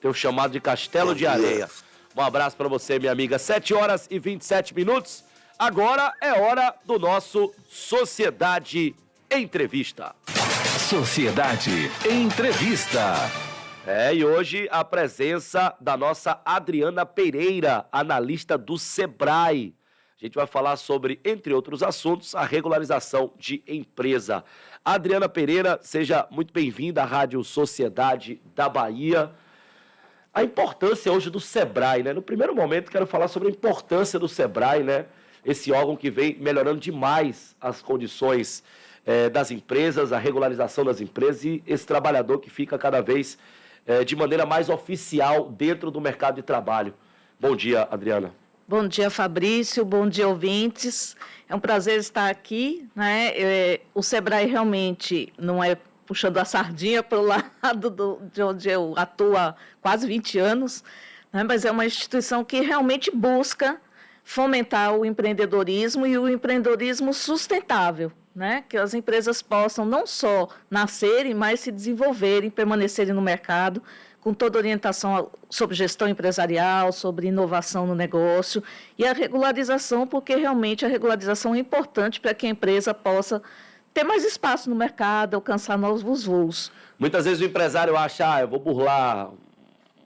Teu chamado de Castelo de Areia. Um abraço para você, minha amiga. 7h27. Agora é hora do nosso Sociedade Entrevista. Sociedade Entrevista. E hoje a presença da nossa Adriana Pereira, analista do Sebrae. A gente vai falar sobre, entre outros assuntos, a regularização de empresa. Adriana Pereira, seja muito bem-vinda à Rádio Sociedade da Bahia. A importância hoje do Sebrae, né? No primeiro momento, quero falar sobre a importância do Sebrae, né? Esse órgão que vem melhorando demais as condições das empresas, a regularização das empresas e esse trabalhador que fica cada vez de maneira mais oficial dentro do mercado de trabalho. Bom dia, Adriana. Bom dia, Fabrício. Bom dia, ouvintes. É um prazer estar aqui, né? O Sebrae realmente não é puxando a sardinha para o lado de onde eu atuo há quase 20 anos, né? Mas é uma instituição que realmente busca fomentar o empreendedorismo e o empreendedorismo sustentável, né? Que as empresas possam não só nascerem, mas se desenvolverem, permanecerem no mercado, com toda orientação sobre gestão empresarial, sobre inovação no negócio e a regularização, porque realmente a regularização é importante para que a empresa possa ter mais espaço no mercado, alcançar novos voos. Muitas vezes o empresário acha, eu vou burlar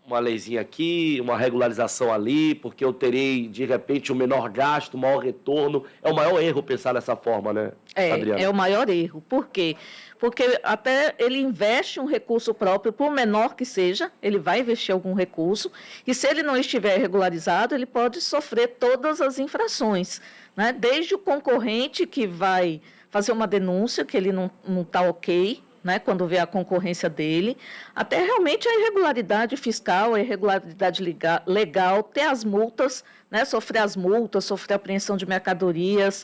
uma leizinha aqui, uma regularização ali, porque eu terei, de repente, um menor gasto, um maior retorno. É o maior erro pensar dessa forma, né, Adriana? É o maior erro. Por quê? Porque até ele investe um recurso próprio, por menor que seja, ele vai investir algum recurso, e se ele não estiver regularizado, ele pode sofrer todas as infrações, né? Desde o concorrente que vai fazer uma denúncia, que ele não está ok, né, quando vê a concorrência dele, até realmente a irregularidade fiscal, a irregularidade legal, ter as multas, né, sofrer as multas, sofrer apreensão de mercadorias,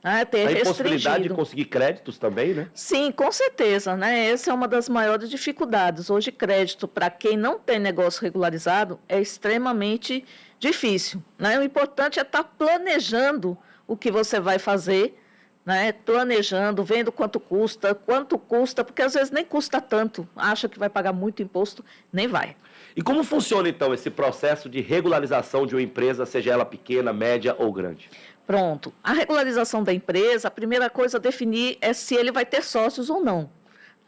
né, ter a impossibilidade de conseguir créditos também, né? Sim, com certeza, né? Essa é uma das maiores dificuldades. Hoje, crédito para quem não tem negócio regularizado é extremamente difícil, né? O importante é estar planejando o que você vai fazer, né, planejando, vendo quanto custa, porque às vezes nem custa tanto, acha que vai pagar muito imposto, nem vai. E como funciona, então, esse processo de regularização de uma empresa, seja ela pequena, média ou grande? Pronto. A regularização da empresa, a primeira coisa a definir é se ele vai ter sócios ou não,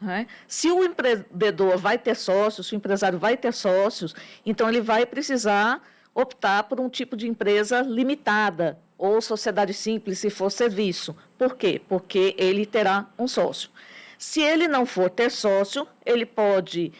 né? Se o empreendedor vai ter sócios, se o empresário vai ter sócios, então ele vai precisar optar por um tipo de empresa limitada, ou sociedade simples, se for serviço. Por quê? Porque ele terá um sócio. Se ele não for ter sócio, ele pode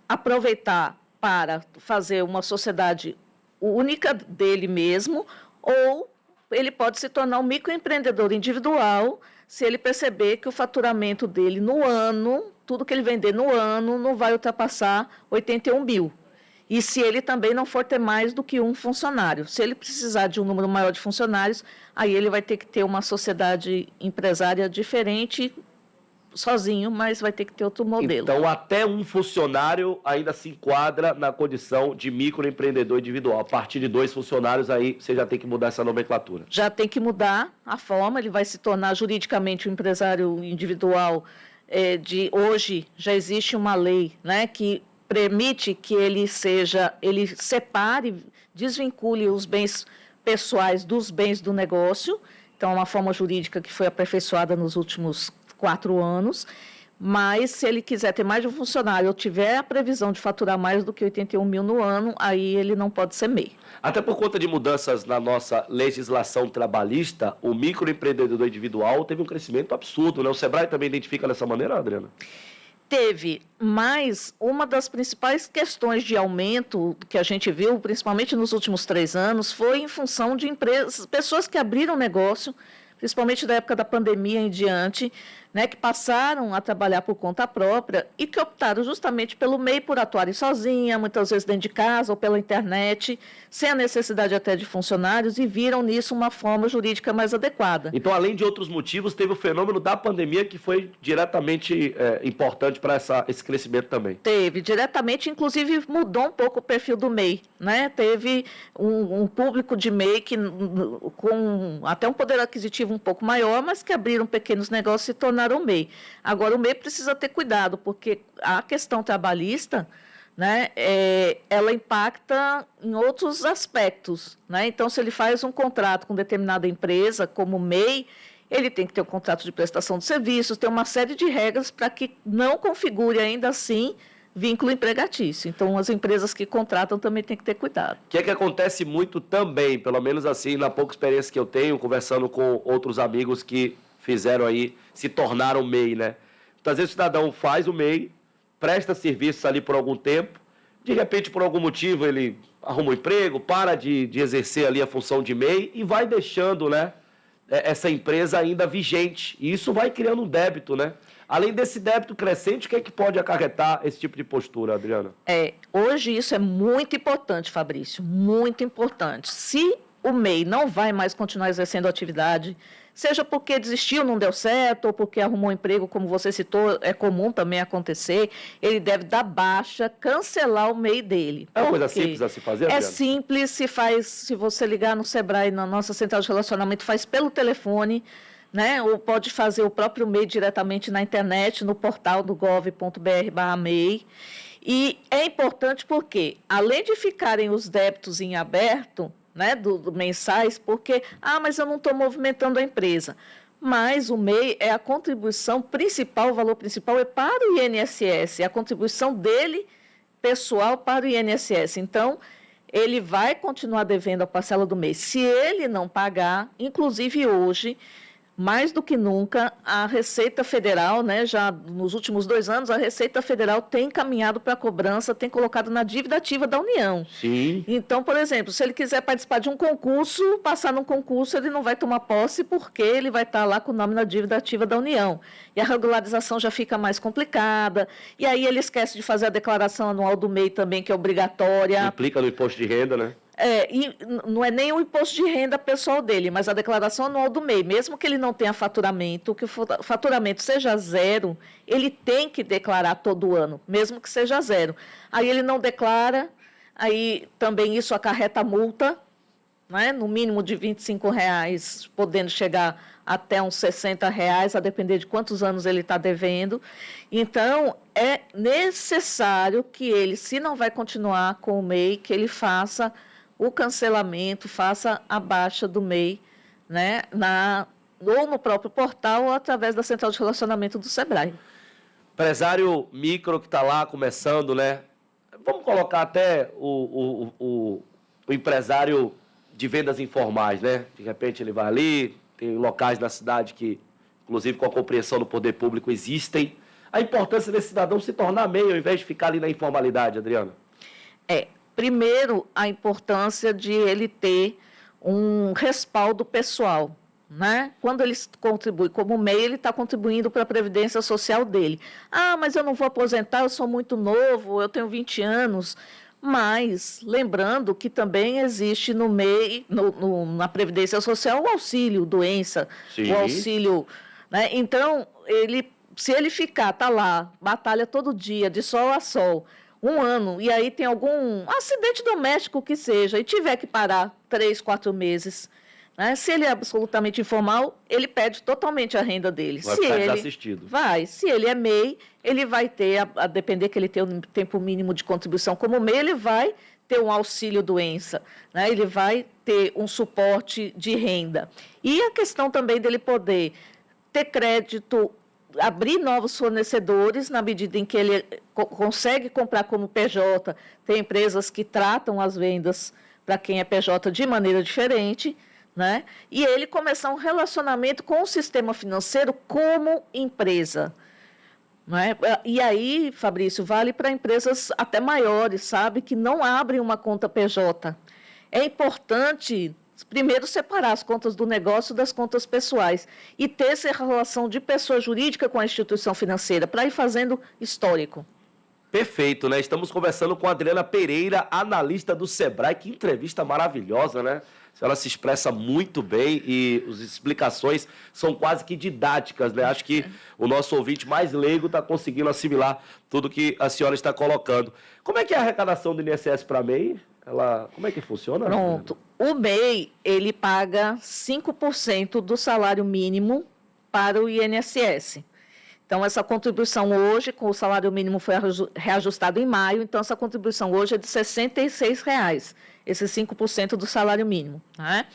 aproveitar para fazer uma sociedade única dele mesmo, ou ele pode se tornar um microempreendedor individual, se ele perceber que o faturamento dele no ano, tudo que ele vender no ano, não vai ultrapassar 81 mil. E se ele também não for ter mais do que um funcionário. Se ele precisar de um número maior de funcionários, aí ele vai ter que ter uma sociedade empresária diferente, sozinho, mas vai ter que ter outro modelo. Então, até um funcionário ainda se enquadra na condição de microempreendedor individual. A partir de 2 funcionários, aí você já tem que mudar essa nomenclatura. Já tem que mudar a forma, ele vai se tornar juridicamente um empresário individual. Hoje já existe uma lei, né, que permite que ele separe, desvincule os bens pessoais dos bens do negócio. Então, é uma forma jurídica que foi aperfeiçoada nos últimos 4 anos. Mas, se ele quiser ter mais de um funcionário ou tiver a previsão de faturar mais do que 81 mil no ano, aí ele não pode ser MEI. Até por conta de mudanças na nossa legislação trabalhista, o microempreendedor individual teve um crescimento absurdo, né? O Sebrae também identifica dessa maneira, Adriana? Teve, mas uma das principais questões de aumento que a gente viu, principalmente nos últimos 3 anos, foi em função de empresas, pessoas que abriram negócio, principalmente da época da pandemia em diante, né, que passaram a trabalhar por conta própria e que optaram justamente pelo MEI por atuarem sozinha, muitas vezes dentro de casa ou pela internet, sem a necessidade até de funcionários, e viram nisso uma forma jurídica mais adequada. Então, além de outros motivos, teve o fenômeno da pandemia que foi diretamente importante para esse crescimento também. Teve, diretamente, inclusive mudou um pouco o perfil do MEI, né? Teve um público de MEI com até um poder aquisitivo um pouco maior, mas que abriram pequenos negócios e se tornaram MEI. Agora, o MEI precisa ter cuidado, porque a questão trabalhista, né, ela impacta em outros aspectos, né? Então, se ele faz um contrato com determinada empresa, como o MEI, ele tem que ter um contrato de prestação de serviços, tem uma série de regras para que não configure ainda assim vínculo empregatício. Então, as empresas que contratam também têm que ter cuidado. O que é que acontece muito também, pelo menos assim, na pouca experiência que eu tenho, conversando com outros amigos que fizeram aí, se tornaram MEI, né? Muitas vezes o cidadão faz o MEI, presta serviços ali por algum tempo, de repente, por algum motivo, ele arruma um emprego, para de exercer ali a função de MEI e vai deixando, né, essa empresa ainda vigente. E isso vai criando um débito, né? Além desse débito crescente, o que é que pode acarretar esse tipo de postura, Adriana? Hoje isso é muito importante, Fabrício, muito importante. Se o MEI não vai mais continuar exercendo a atividade, seja porque desistiu, não deu certo, ou porque arrumou um emprego, como você citou, é comum também acontecer, ele deve dar baixa, cancelar o MEI dele. É uma coisa simples a se fazer, Adriana? É simples, se você ligar no Sebrae, na nossa central de relacionamento, faz pelo telefone, né? Ou pode fazer o próprio MEI diretamente na internet, no portal do gov.br/MEI. E é importante porque, além de ficarem os débitos em aberto, né, do mensais, porque, mas eu não estou movimentando a empresa. Mas o MEI é a contribuição principal, o valor principal é para o INSS, é a contribuição dele, pessoal, para o INSS. Então, ele vai continuar devendo a parcela do mês. Se ele não pagar, inclusive hoje, mais do que nunca, a Receita Federal, né, já nos últimos 2 anos, a Receita Federal tem encaminhado para a cobrança, tem colocado na dívida ativa da União. Sim. Então, por exemplo, se ele quiser participar de um concurso, passar num concurso, ele não vai tomar posse porque ele vai estar lá com o nome na dívida ativa da União. E a regularização já fica mais complicada. E aí ele esquece de fazer a declaração anual do MEI também, que é obrigatória. Implica no imposto de renda, né? E não é nem o imposto de renda pessoal dele, mas a declaração anual do MEI. Mesmo que ele não tenha faturamento, que o faturamento seja zero, ele tem que declarar todo ano, mesmo que seja zero. Aí ele não declara, aí também isso acarreta multa, né, no mínimo de R$ 25,00, podendo chegar até uns R$ 60,00, a depender de quantos anos ele está devendo. Então, é necessário que ele, se não vai continuar com o MEI, que ele faça o cancelamento, faça a baixa do MEI, né, ou no próprio portal ou através da central de relacionamento do Sebrae. Empresário micro que está lá começando, né? Vamos colocar até o empresário de vendas informais, né? De repente ele vai ali, tem locais na cidade que, inclusive com a compreensão do poder público, existem. A importância desse cidadão se tornar MEI, ao invés de ficar ali na informalidade, Adriana? Primeiro, a importância de ele ter um respaldo pessoal, né? Quando ele contribui como MEI, ele está contribuindo para a previdência social dele. Mas eu não vou aposentar, eu sou muito novo, eu tenho 20 anos. Mas, lembrando que também existe no MEI, na previdência social, o auxílio doença, Sim. o auxílio, né? Então, se ele ficar, tá lá, batalha todo dia, de sol a sol, 1 ano, e aí tem algum acidente doméstico que seja, e tiver que parar 3, 4 meses, né? Se ele é absolutamente informal, ele perde totalmente a renda dele. Vai ficar desassistido. Se ele é MEI, ele vai ter, a depender que ele tenha um tempo mínimo de contribuição como MEI, ele vai ter um auxílio doença, né? Ele vai ter um suporte de renda. E a questão também dele poder ter crédito, abrir novos fornecedores na medida em que ele consegue comprar como PJ. Tem empresas que tratam as vendas para quem é PJ de maneira diferente, né? E ele começar um relacionamento com o sistema financeiro como empresa. Né? E aí, Fabrício, vale para empresas até maiores, sabe, que não abrem uma conta PJ. É importante primeiro separar as contas do negócio das contas pessoais e ter essa relação de pessoa jurídica com a instituição financeira para ir fazendo histórico. Perfeito, né? Estamos conversando com a Adriana Pereira, analista do Sebrae. Que entrevista maravilhosa, né? A senhora se expressa muito bem e as explicações são quase que didáticas, né? Acho que o nosso ouvinte mais leigo está conseguindo assimilar tudo que a senhora está colocando. Como é que é a arrecadação do INSS para MEI? Como é que funciona? Pronto. O MEI, ele paga 5% do salário mínimo para o INSS. Então, essa contribuição hoje, com o salário mínimo foi reajustado em maio, então essa contribuição hoje é de R$ 66,00, esses 5% do salário mínimo. Né?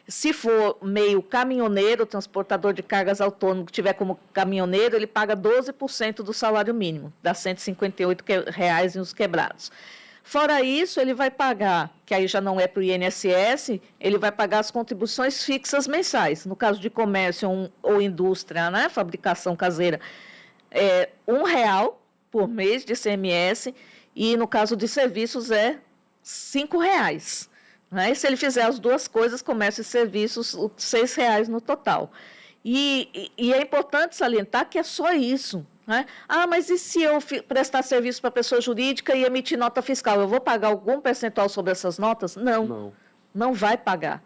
Se for meio caminhoneiro, transportador de cargas autônomo, que tiver como caminhoneiro, ele paga 12% do salário mínimo, dá R$ 158,00 e uns quebrados. Fora isso, ele vai pagar, que aí já não é para o INSS, ele vai pagar as contribuições fixas mensais. No caso de comércio ou indústria, né, fabricação caseira, é R$ 1,00 por mês de ICMS, e no caso de serviços é R$ 5,00. Né? E se ele fizer as duas coisas, comércio e serviços, R$ 6,00 no total. E é importante salientar que é só isso. Né? Ah, mas e se eu prestar serviço para pessoa jurídica e emitir nota fiscal? Eu vou pagar algum percentual sobre essas notas? Não vai pagar.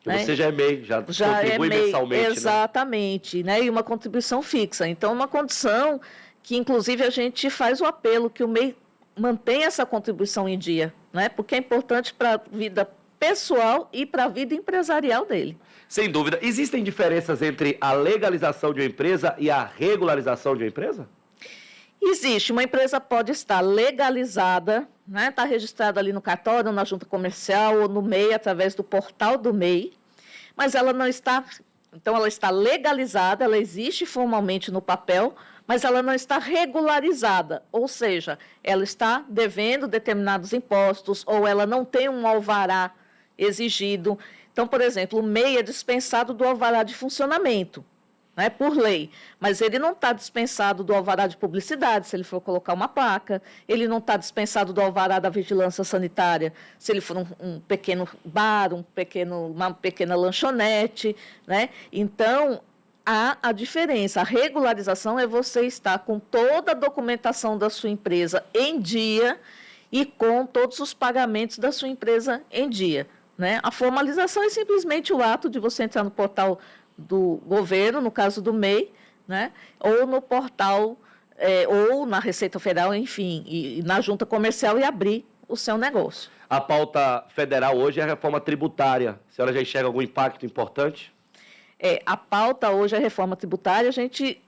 Né? Você já é MEI, já contribui mensalmente. Exatamente, né? E uma contribuição fixa. Então, uma condição que, inclusive, a gente faz o apelo que o MEI mantenha essa contribuição em dia, né? Porque é importante para a vida pessoal e para a vida empresarial dele. Sem dúvida. Existem diferenças entre a legalização de uma empresa e a regularização de uma empresa? Existe. Uma empresa pode estar legalizada, né? Está registrada ali no cartório, na junta comercial ou no MEI, através do portal do MEI, mas ela não está... Então, ela está legalizada, ela existe formalmente no papel, mas ela não está regularizada, ou seja, ela está devendo determinados impostos ou ela não tem um alvará exigido. Então, por exemplo, o MEI é dispensado do alvará de funcionamento, né, por lei, mas ele não está dispensado do alvará de publicidade, se ele for colocar uma placa, ele não está dispensado do alvará da vigilância sanitária, se ele for um pequeno bar, uma pequena lanchonete, né? Então, há a diferença. A regularização é você estar com toda a documentação da sua empresa em dia e com todos os pagamentos da sua empresa em dia. Né? A formalização é simplesmente o ato de você entrar no portal do governo, no caso do MEI, né? Ou no portal, ou na Receita Federal, enfim, e na junta comercial e abrir o seu negócio. A pauta federal hoje é a reforma tributária. A senhora já enxerga algum impacto importante? A pauta hoje é a reforma tributária, a gente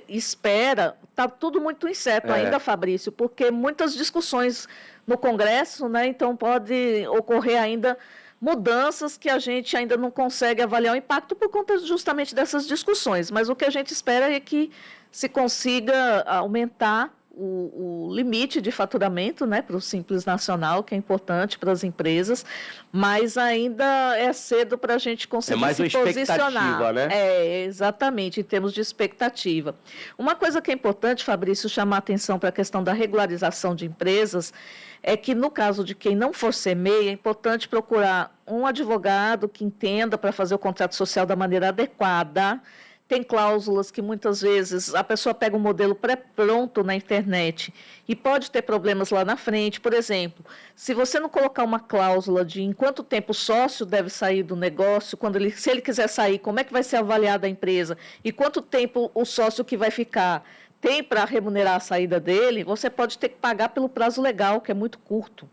espera, está tudo muito incerto ainda, Fabrício, porque muitas discussões no Congresso, né, então pode ocorrer ainda mudanças que a gente ainda não consegue avaliar o impacto por conta justamente dessas discussões, mas o que a gente espera é que se consiga aumentar o limite de faturamento, né, para o Simples Nacional, que é importante para as empresas, mas ainda é cedo para a gente conseguir se posicionar. Né? Exatamente, em termos de expectativa. Uma coisa que é importante, Fabrício, chamar a atenção para a questão da regularização de empresas, é que no caso de quem não for ser MEI, é importante procurar um advogado que entenda para fazer o contrato social da maneira adequada. Tem cláusulas que muitas vezes a pessoa pega um modelo pré-pronto na internet e pode ter problemas lá na frente. Por exemplo, se você não colocar uma cláusula de em quanto tempo o sócio deve sair do negócio, se ele quiser sair, como é que vai ser avaliada a empresa e quanto tempo o sócio que vai ficar tem para remunerar a saída dele, você pode ter que pagar pelo prazo legal, que é muito curto.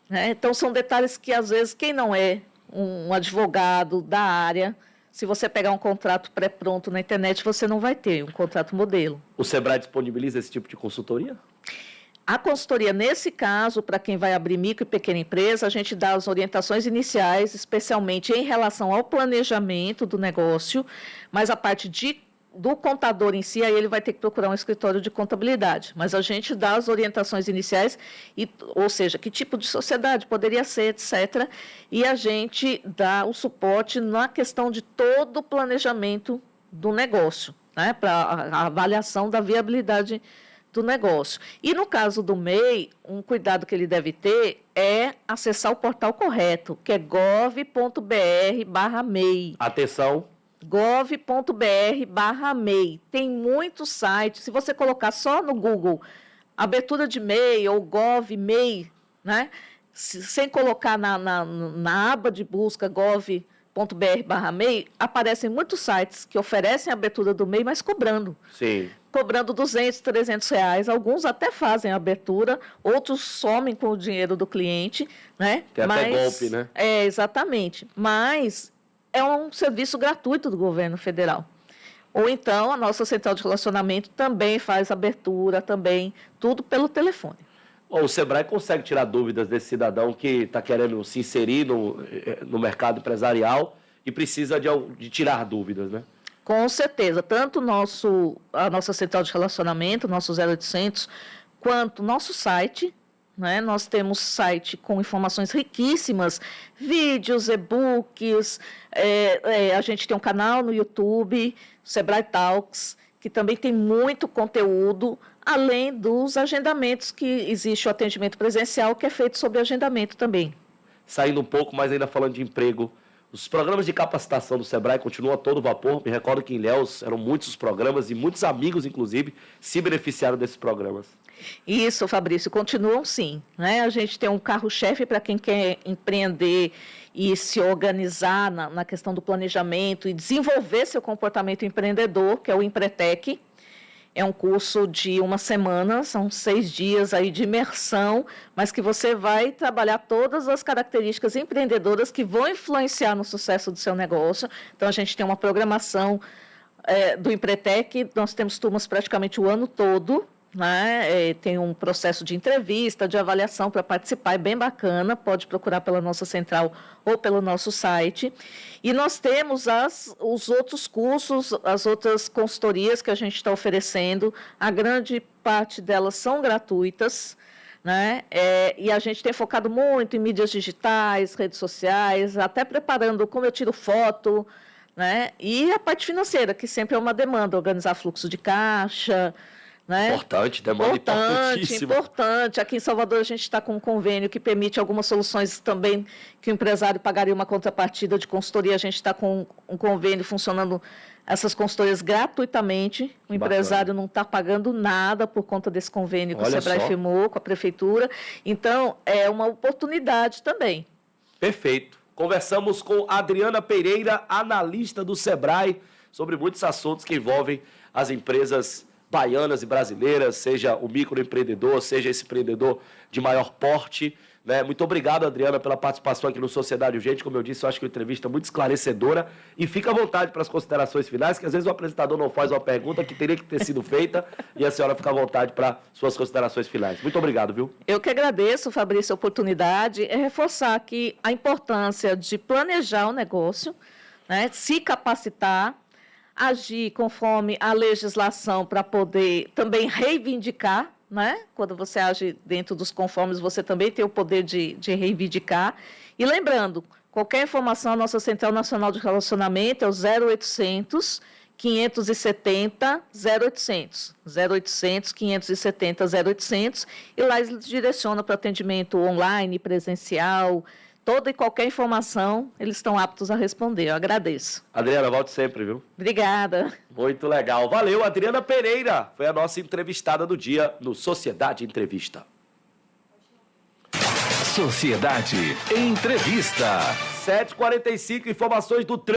Né? Então, são detalhes que, às vezes, quem não é um advogado da área, se você pegar um contrato pré-pronto na internet, você não vai ter um contrato modelo. O Sebrae disponibiliza esse tipo de consultoria? A consultoria, nesse caso, para quem vai abrir micro e pequena empresa, a gente dá as orientações iniciais, especialmente em relação ao planejamento do negócio, mas a parte do contador em si, aí ele vai ter que procurar um escritório de contabilidade. Mas a gente dá as orientações iniciais, ou seja, que tipo de sociedade poderia ser, etc. E a gente dá o suporte na questão de todo o planejamento do negócio, né, para a avaliação da viabilidade do negócio. E no caso do MEI, um cuidado que ele deve ter é acessar o portal correto, que é gov.br/MEI. Atenção! gov.br/MEI. Tem muitos sites, se você colocar só no Google abertura de MEI ou gov.MEI, né, sem colocar na aba de busca gov.br/MEI, aparecem muitos sites que oferecem a abertura do MEI, mas cobrando. Sim. Cobrando R$200, R$300. Alguns até fazem a abertura, outros somem com o dinheiro do cliente. Né? Tem até golpe, né? Exatamente. Mas é um serviço gratuito do governo federal. Ou então, a nossa central de relacionamento também faz abertura, também, tudo pelo telefone. Bom, o Sebrae consegue tirar dúvidas desse cidadão que está querendo se inserir no mercado empresarial e precisa de tirar dúvidas, né? Com certeza, tanto a nossa central de relacionamento, nosso 0800, quanto nosso site, né? Nós temos site com informações riquíssimas, vídeos, e-books, a gente tem um canal no YouTube, Sebrae Talks, que também tem muito conteúdo, além dos agendamentos, que existe o atendimento presencial, que é feito sob agendamento também. Saindo um pouco, mas ainda falando de emprego, os programas de capacitação do Sebrae continuam a todo vapor. Me recordo que em Ilhéus eram muitos os programas e muitos amigos, inclusive, se beneficiaram desses programas. Isso, Fabrício, continuam sim, né? A gente tem um carro-chefe para quem quer empreender e se organizar na questão do planejamento e desenvolver seu comportamento empreendedor, que é o Empretec. É um curso de 1 semana, são 6 dias aí de imersão, mas que você vai trabalhar todas as características empreendedoras que vão influenciar no sucesso do seu negócio. Então, a gente tem uma programação do Empretec, nós temos turmas praticamente o ano todo, né? Tem um processo de entrevista, de avaliação para participar, é bem bacana, pode procurar pela nossa central ou pelo nosso site. E nós temos os outros cursos, as outras consultorias que a gente está oferecendo, a grande parte delas são gratuitas, né? E a gente tem focado muito em mídias digitais, redes sociais, até preparando como eu tiro foto, né? E a parte financeira, que sempre é uma demanda, organizar fluxo de caixa, né? Importante, demanda importantíssima. Importante. Aqui em Salvador a gente está com um convênio que permite algumas soluções também que o empresário pagaria uma contrapartida de consultoria. A gente está com um convênio funcionando essas consultorias gratuitamente. O empresário não está pagando nada por conta desse convênio que o Sebrae firmou com a prefeitura. Então, é uma oportunidade também. Perfeito. Conversamos com Adriana Pereira, analista do Sebrae, sobre muitos assuntos que envolvem as empresas baianas e brasileiras, seja o microempreendedor, seja esse empreendedor de maior porte, né? Muito obrigado, Adriana, pela participação aqui no Sociedade Urgente. Como eu disse, eu acho que é uma entrevista muito esclarecedora, e fica à vontade para as considerações finais, que às vezes o apresentador não faz uma pergunta que teria que ter sido feita, e a senhora fica à vontade para suas considerações finais. Muito obrigado, viu? Eu que agradeço, Fabrício, a oportunidade, reforçar aqui a importância de planejar o negócio, né? Se capacitar, agir conforme a legislação para poder também reivindicar, né? Quando você age dentro dos conformes, você também tem o poder de reivindicar. E lembrando, qualquer informação, a nossa Central Nacional de Relacionamento é o 0800 570 0800. 0800 570 0800. E lá eles direcionam para atendimento online, presencial. Toda e qualquer informação, eles estão aptos a responder. Eu agradeço. Adriana, volte sempre, viu? Obrigada. Muito legal. Valeu, Adriana Pereira. Foi a nossa entrevistada do dia no Sociedade Entrevista. Sociedade Entrevista. 7h45, informações do